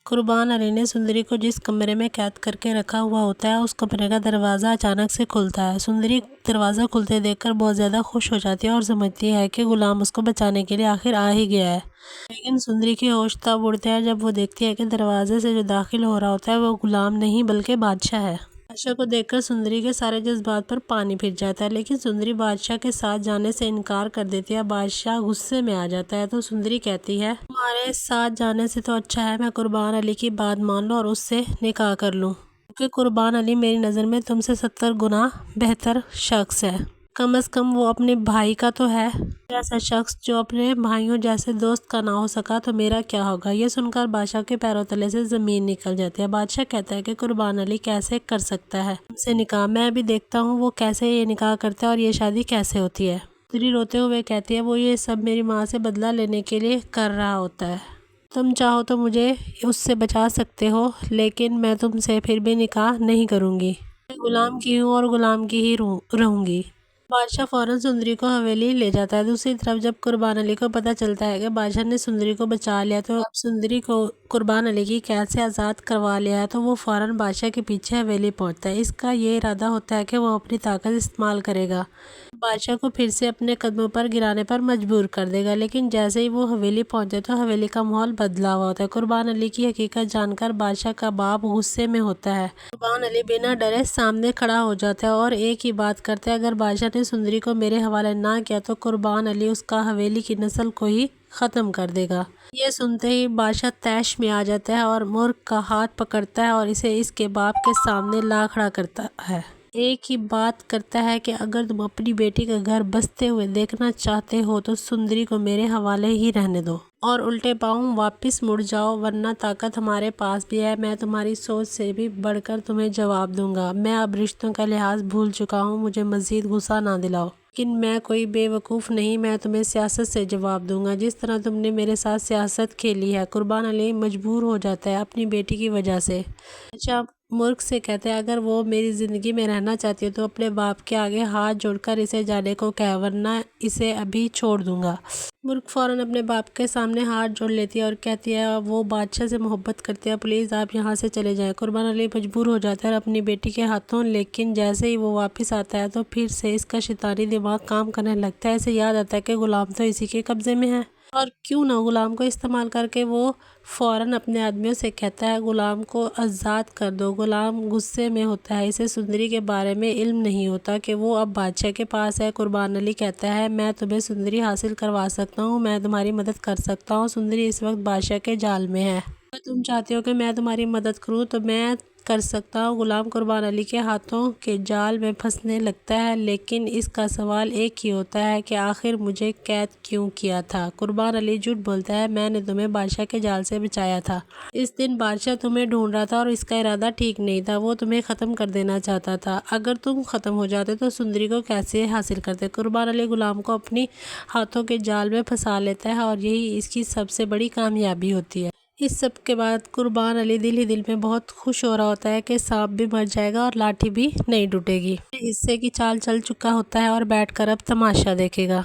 قربان علی نے سندری کو جس کمرے میں قید کر کے رکھا ہوا ہوتا ہے اس کمرے کا دروازہ اچانک سے کھلتا ہے۔ سندری دروازہ کھلتے دیکھ کر بہت زیادہ خوش ہو جاتی ہے اور سمجھتی ہے کہ غلام اس کو بچانے کے لیے آخر آ ہی گیا ہے۔ لیکن سندری کی ہوش تب اڑتے ہیں جب وہ دیکھتی ہے کہ دروازے سے جو داخل ہو رہا ہوتا ہے وہ غلام نہیں بلکہ بادشاہ ہے۔ بادشاہ کو دیکھ کر سندری کے سارے جذبات پر پانی پھر جاتا ہے، لیکن سندری بادشاہ کے ساتھ جانے سے انکار کر دیتی ہے۔ بادشاہ غصے میں آ جاتا ہے تو سندری کہتی ہے، تمہارے ساتھ جانے سے تو اچھا ہے میں قربان علی کی بات مان لوں اور اس سے نکاح کر لوں، کیونکہ قربان علی میری نظر میں تم سے 70 گنا بہتر شخص ہے۔ کم از کم وہ اپنے بھائی کا تو ہے۔ ایسا شخص جو اپنے بھائیوں جیسے دوست کا نہ ہو سکا تو میرا کیا ہوگا۔ یہ سن کر بادشاہ کے پیروں تلے سے زمین نکل جاتی ہے۔ بادشاہ کہتا ہے کہ قربان علی کیسے کر سکتا ہے تم سے نکاح، میں بھی دیکھتا ہوں وہ کیسے یہ نکاح کرتا ہے اور یہ شادی کیسے ہوتی ہے۔ سندری روتے ہوئے کہتی ہے، وہ یہ سب میری ماں سے بدلہ لینے کے لیے کر رہا ہوتا ہے، تم چاہو تو مجھے اس سے بچا سکتے ہو لیکن میں تم سے پھر بھی نکاح نہیں کروں گی، میں غلام کی ہوں اور غلام کی ہی رہوں گی۔ بادشاہ فوراً سندری کو حویلی لے جاتا ہے۔ دوسری طرف جب قربان علی کو پتہ چلتا ہے کہ بادشاہ نے سندری کو بچا لیا تو اب سندری کو قربان علی کی قید سے آزاد کروا لیا ہے تو وہ فوراً بادشاہ کے پیچھے حویلی پہنچتا ہے۔ اس کا یہ ارادہ ہوتا ہے کہ وہ اپنی طاقت استعمال کرے گا، بادشاہ کو پھر سے اپنے قدموں پر گرانے پر مجبور کر دے گا، لیکن جیسے ہی وہ حویلی پہنچے تو حویلی کا ماحول بدلا ہوا ہوتا ہے۔ قربان علی کی حقیقت جان کر بادشاہ کا باپ غصے میں ہوتا ہے۔ قربان علی بنا ڈرے سامنے کھڑا ہو جاتا ہے اور ایک ہی بات کرتا ہے، اگر بادشاہ نے سندری کو میرے حوالے نہ کیا تو قربان علی اس کا حویلی کی نسل کو ہی ختم کر دے گا۔ یہ سنتے ہی بادشاہ طیش میں آ جاتا ہے اور مورخ کا ہاتھ پکڑتا ہے اور اسے اس کے باپ کے سامنے لا کھڑا کرتا ہے۔ ایک ہی بات کرتا ہے کہ اگر تم اپنی بیٹی کا گھر بستے ہوئے دیکھنا چاہتے ہو تو سندری کو میرے حوالے ہی رہنے دو اور الٹے پاؤں واپس مڑ جاؤ، ورنہ طاقت ہمارے پاس بھی ہے، میں تمہاری سوچ سے بھی بڑھ کر تمہیں جواب دوں گا۔ میں اب رشتوں کا لحاظ بھول چکا ہوں، مجھے مزید غصہ نہ دلاؤ، لیکن میں کوئی بے وقوف نہیں، میں تمہیں سیاست سے جواب دوں گا جس طرح تم نے میرے ساتھ سیاست کھیلی ہے۔ قربان علی مجبور ہو جاتا ہے اپنی بیٹی کی وجہ سے۔ اچھا مورخ سے کہتے ہیں، اگر وہ میری زندگی میں رہنا چاہتی ہے تو اپنے باپ کے آگے ہاتھ جوڑ کر اسے جانے کو کہے، ورنہ اسے ابھی چھوڑ دوں گا۔ مورخ فوراً اپنے باپ کے سامنے ہاتھ جوڑ لیتی ہے اور کہتی ہے، وہ بادشاہ سے محبت کرتے ہیں، پلیز آپ یہاں سے چلے جائیں۔ قربان علی مجبور ہو جاتا ہے اپنی بیٹی کے ہاتھوں، لیکن جیسے ہی وہ واپس آتا ہے تو پھر سے اس کا شیطانی دماغ کام کرنے لگتا ہے۔ اسے یاد آتا ہے کہ غلام تو اسی کے قبضے میں ہے اور کیوں نہ غلام کو استعمال کر کے وہ فوراً اپنے آدمیوں سے کہتا ہے، غلام کو آزاد کر دو۔ غلام غصے میں ہوتا ہے، اسے سندری کے بارے میں علم نہیں ہوتا کہ وہ اب بادشاہ کے پاس ہے۔ قربان علی کہتا ہے، میں تمہیں سندری حاصل کروا سکتا ہوں، میں تمہاری مدد کر سکتا ہوں۔ سندری اس وقت بادشاہ کے جال میں ہے، اگر تم چاہتے ہو کہ میں تمہاری مدد کروں تو میں کر سکتا ہوں۔ غلام قربان علی کے ہاتھوں کے جال میں پھنسنے لگتا ہے، لیکن اس کا سوال ایک ہی ہوتا ہے کہ آخر مجھے قید کیوں کیا تھا۔ قربان علی جھوٹ بولتا ہے، میں نے تمہیں بادشاہ کے جال سے بچایا تھا۔ اس دن بادشاہ تمہیں ڈھونڈ رہا تھا اور اس کا ارادہ ٹھیک نہیں تھا، وہ تمہیں ختم کر دینا چاہتا تھا۔ اگر تم ختم ہو جاتے تو سندری کو کیسے حاصل کرتے۔ قربان علی غلام کو اپنی ہاتھوں کے جال میں پھنسا لیتا ہے اور یہی اس کی سب سے بڑی کامیابی ہوتی ہے۔ اس سب کے بعد قربان علی دل ہی دل میں بہت خوش ہو رہا ہوتا ہے کہ سانپ بھی مر جائے گا اور لاٹھی بھی نہیں ٹوٹے گی۔ حصے کی چال چل چکا ہوتا ہے اور بیٹھ کر اب تماشا دیکھے گا۔